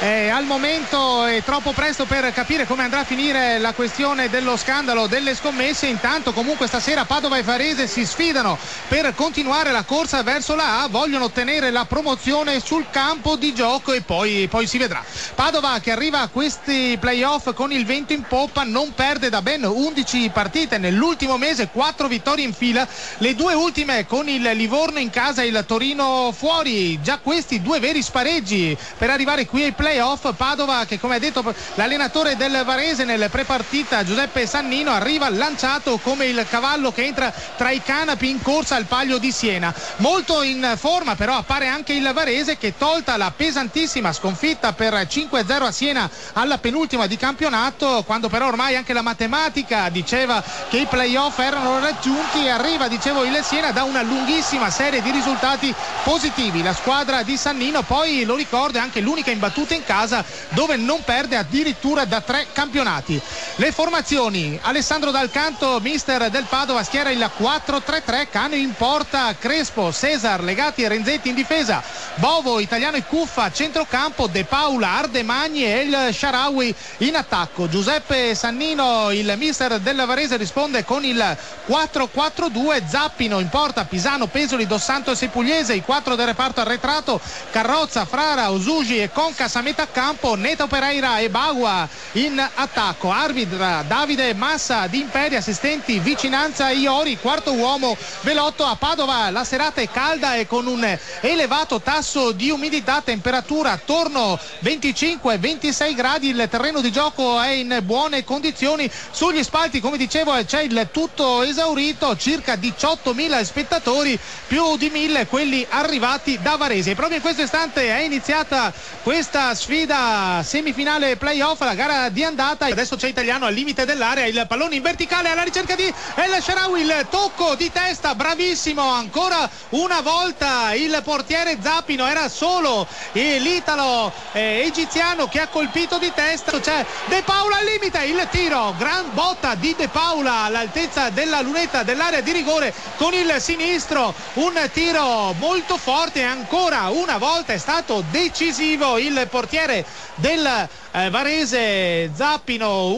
al momento è troppo presto per capire come andrà a finire la questione dello scandalo delle scommesse. Intanto comunque stasera Padova e Varese si sfidano per continuare la corsa verso la A, vogliono ottenere la promozione sul campo di gioco e poi si vedrà. Padova che arriva a questi playoff con il vento in poppa, non perde da ben 11 partite nell'ultimo mese, 4 vittorie in fila, le 2 ultime con il Livorno in casa e il Torino fuori, già questi 2 veri spareggi per arrivare qui ai playoff. Padova che, come ha detto l'allenatore del Varese nel prepartita Giuseppe Sannino, arriva lanciato come il cavallo che entra tra i canapi in corsa al Palio di Siena. Molto in forma però appare anche il Varese che, tolta la pesantissima sconfitta per 5-0 a Siena alla penultima di campionato, quando però ormai anche la matematica diceva che i playoff erano raggiunti, arriva, dicevo, il Siena da una lunghissima serie di risultati positivi. La squadra di Sannino, poi lo ricordo, è anche l'unica imbattuta in casa dove non perde addirittura da 3 campionati. Le formazioni: Alessandro Dal Canto, mister del Padova, schiera il 4-3-3, Cano in porta, Crespo, Cesar, Legati e Renzetti in difesa, Bovo, Italiano e Cuffa a centrocampo, De Paula, Ardemagni e El Shaarawy in attacco. Giuseppe Sannino, il mister del Varese, risponde con il 4-4-2, Zappino in porta, Pisano, Pesoli, Dos Santos e Pugliese, i 4 del reparto arretrato, Carrozza, Frara, Osugi e Concas a metà campo, Neto, Pereira e Bagua in attacco, arbitra Davide Massa di Imperi, assistenti Vicinanza e Iori, quarto uomo Velotto. A Padova la serata è calda e con un elevato tasso di umidità, temperatura attorno 25-26 gradi, il terreno di gioco è in buone condizioni, sugli spalti, come dicevo, c'è il tutto esaurito, circa 18.000 spettatori, più di 1.000 quelli arrivati da Varese. E proprio in questo istante è iniziata questa sfida semifinale playoff, la gara di andata. Adesso c'è Italiano al limite dell'area, il pallone in verticale alla ricerca di El Shaarawy, il tocco di testa bravissimo ancora una volta il portiere Zappino, era solo l'italo egiziano che ha colpito di testa. C'è De Paula al limite, il tiro, gran botta di De Paula all'altezza della lunetta dell'area di rigore con il sinistro, un tiro molto forte e ancora una volta è stato decisivo il portiere del Varese Zappino,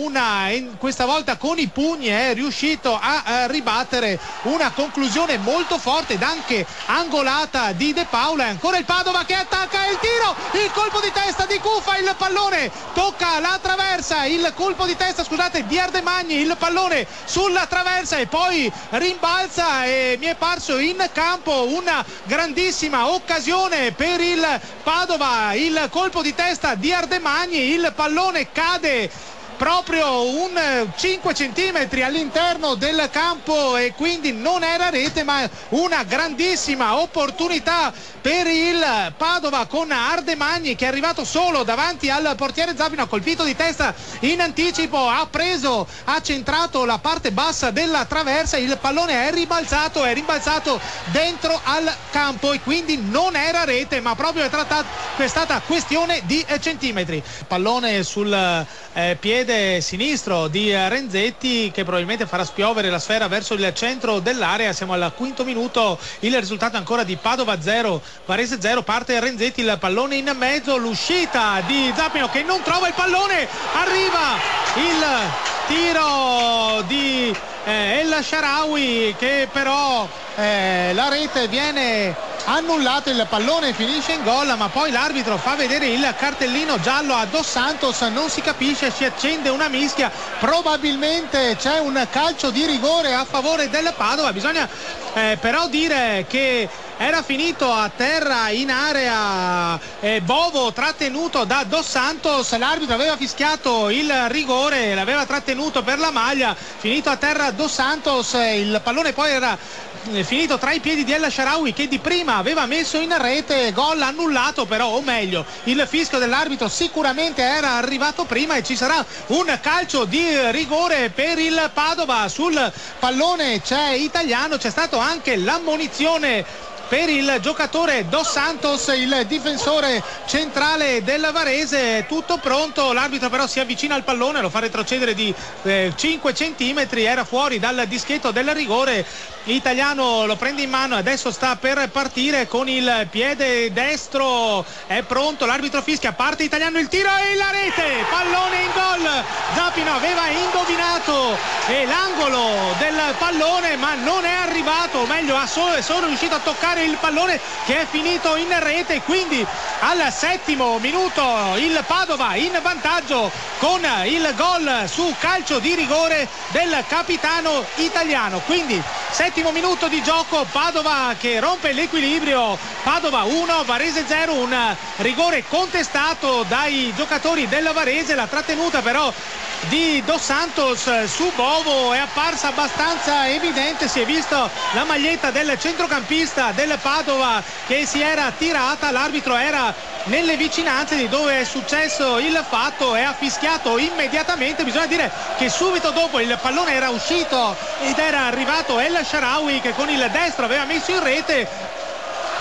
questa volta con i pugni è riuscito a ribattere una conclusione molto forte ed anche angolata di De Paula. E ancora il Padova che attacca, il tiro, il colpo di testa di Cuffa, il pallone tocca la traversa, il colpo di testa, scusate, di Ardemagni, il pallone sulla traversa e poi rimbalza e mi è parso in campo una grandissima occasione per il Padova, il colpo di testa di Ardemagni, il pallone cade proprio un 5 centimetri all'interno del campo e quindi non era rete, ma una grandissima opportunità per il Padova con Ardemagni che è arrivato solo davanti al portiere Zappino, ha colpito di testa in anticipo, ha centrato la parte bassa della traversa, il pallone è rimbalzato dentro al campo e quindi non era rete, ma proprio è stata questione di centimetri. Pallone sul piede sinistro di Renzetti che probabilmente farà spiovere la sfera verso il centro dell'area. Siamo al 5° minuto, il risultato ancora di Padova 0 Varese 0. Parte Renzetti, il pallone in mezzo, l'uscita di Zappino che non trova il pallone, arriva il tiro di El Shaarawy che però la rete viene annullato, il pallone finisce in gol, ma poi l'arbitro fa vedere il cartellino giallo a Dos Santos, non si capisce, si accende una mischia, probabilmente c'è un calcio di rigore a favore del Padova. Bisogna però dire che era finito a terra in area Bovo, trattenuto da Dos Santos, l'arbitro aveva fischiato il rigore, l'aveva trattenuto per la maglia, finito a terra Dos Santos, il pallone poi era finito tra i piedi di El Shaarawy che di prima aveva messo in rete, gol annullato però, o meglio il fischio dell'arbitro sicuramente era arrivato prima e ci sarà un calcio di rigore per il Padova. Sul pallone c'è Italiano, c'è stato anche l'ammonizione per il giocatore Dos Santos, il difensore centrale del Varese. Tutto pronto, l'arbitro però si avvicina al pallone, lo fa retrocedere di 5 centimetri, era fuori dal dischetto del rigore. Italiano lo prende in mano, adesso sta per partire con il piede destro, è pronto, l'arbitro fischia, parte Italiano, il tiro e la rete, pallone in gol. Zappino aveva indovinato l'angolo del pallone ma non è arrivato, o meglio è solo riuscito a toccare il pallone che è finito in rete. Quindi al 7° minuto il Padova in vantaggio con il gol su calcio di rigore del capitano Italiano. Quindi 7° minuto di gioco, Padova che rompe l'equilibrio, Padova 1, Varese 0, un rigore contestato dai giocatori del Varese. La trattenuta però di Dos Santos su Bovo è apparsa abbastanza evidente, si è visto la maglietta del centrocampista del Padova che si era tirata, l'arbitro era nelle vicinanze di dove è successo il fatto e ha fischiato immediatamente. Bisogna dire che subito dopo il pallone era uscito ed era arrivato El Shaarawy che con il destro aveva messo in rete.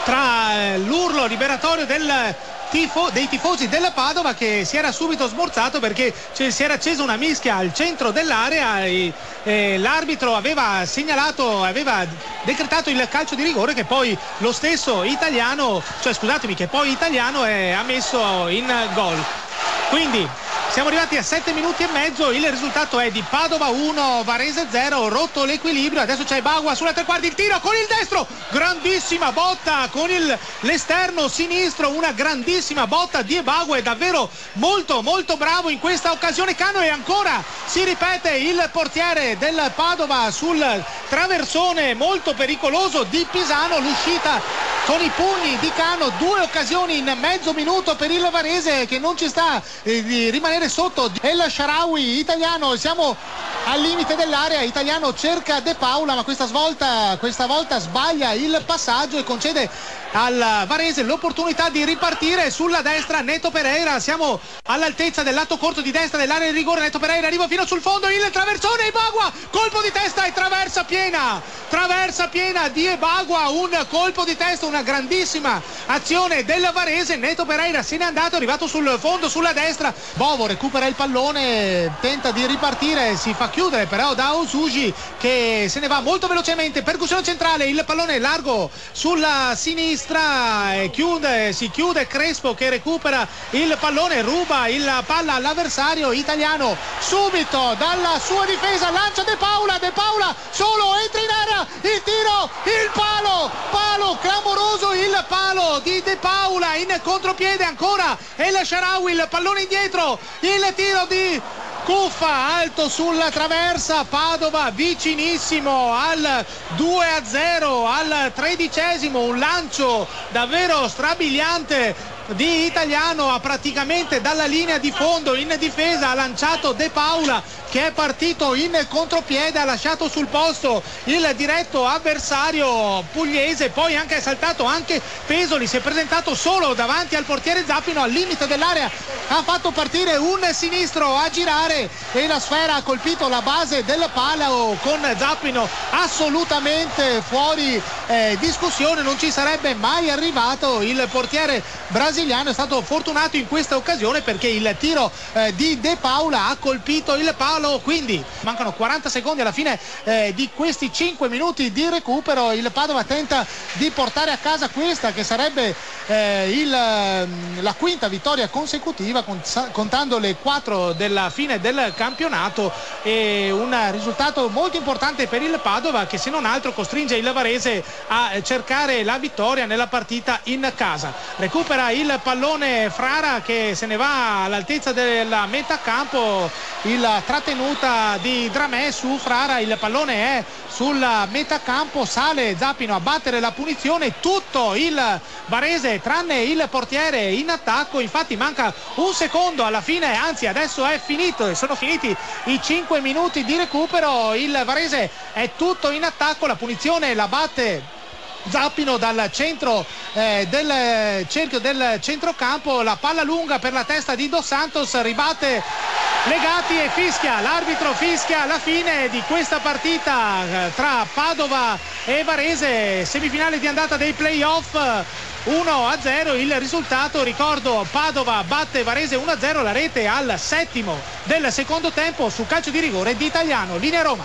Tra l'urlo liberatorio dei tifosi della Padova che si era subito smorzato perché si era accesa una mischia al centro dell'area e l'arbitro aveva decretato il calcio di rigore che poi lo stesso Italiano, ha messo in gol. Quindi siamo arrivati a 7 minuti e mezzo, il risultato è di Padova 1, Varese 0, rotto l'equilibrio. Adesso c'è Ebagua sulla tre quarti, il tiro con il destro, grandissima botta con l'esterno sinistro, una grandissima botta di Ebagua, è davvero molto molto bravo in questa occasione Cano, e ancora si ripete il portiere del Padova sul traversone molto pericoloso di Pisano, l'uscita con i pugni di Cano, 2 occasioni in mezzo minuto per il Varese che non ci sta di rimanere sotto. El Shaarawy, Italiano, siamo al limite dell'area, Italiano cerca De Paula ma questa volta sbaglia il passaggio e concede al Varese l'opportunità di ripartire sulla destra. Neto Pereira, siamo all'altezza del lato corto di destra dell'area di rigore, Neto Pereira arriva fino sul fondo, il traversone, Ebagua, colpo di testa e traversa piena di Ebagua, un colpo di testa, una grandissima azione del Varese. Neto Pereira se n'è andato, è arrivato sul fondo sulla destra, Bovo recupera il pallone, tenta di ripartire, si fa chiudere però da Osuji che se ne va molto velocemente, percussione centrale, il pallone largo sulla sinistra, si chiude Crespo che recupera il pallone, ruba il palla all'avversario. Italiano subito dalla sua difesa lancia De Paula solo, entra in area, il tiro, il palo clamoroso, il palo di De Paula in contropiede, ancora El Shaarawy, il pallone indietro, il tiro di Cuffa alto sulla traversa, Padova vicinissimo al 2-0 al 13°, un lancio davvero strabiliante di Italiano, praticamente dalla linea di fondo in difesa ha lanciato De Paula che è partito in contropiede, ha lasciato sul posto il diretto avversario pugliese, poi è saltato anche Pesoli, si è presentato solo davanti al portiere Zappino, al limite dell'area ha fatto partire un sinistro a girare e la sfera ha colpito la base del palo con Zappino assolutamente fuori discussione, non ci sarebbe mai arrivato il portiere brasiliano. È stato fortunato in questa occasione perché il tiro di De Paula ha colpito il palo. Quindi mancano 40 secondi alla fine di questi 5 minuti di recupero, il Padova tenta di portare a casa questa che sarebbe la quinta vittoria consecutiva contando le 4 della fine del campionato, e un risultato molto importante per il Padova che se non altro costringe il Varese a cercare la vittoria nella partita in casa. Recupera il pallone Frara che se ne va all'altezza della metà campo, il trattenuta di Dramè su Frara, il pallone è sulla metà campo, sale Zappino a battere la punizione, tutto il Varese tranne il portiere in attacco, infatti manca un secondo alla fine, anzi adesso è finito e sono finiti i 5 minuti di recupero, il Varese è tutto in attacco, la punizione la batte Zappino dal centro del cerchio del centrocampo, la palla lunga per la testa di Dos Santos, ribatte legati e fischia, l'arbitro fischia la fine di questa partita tra Padova e Varese, semifinale di andata dei playoff. 1-0 il risultato, ricordo Padova batte Varese 1-0, la rete al settimo del secondo tempo su calcio di rigore di Italiano. Linea Roma.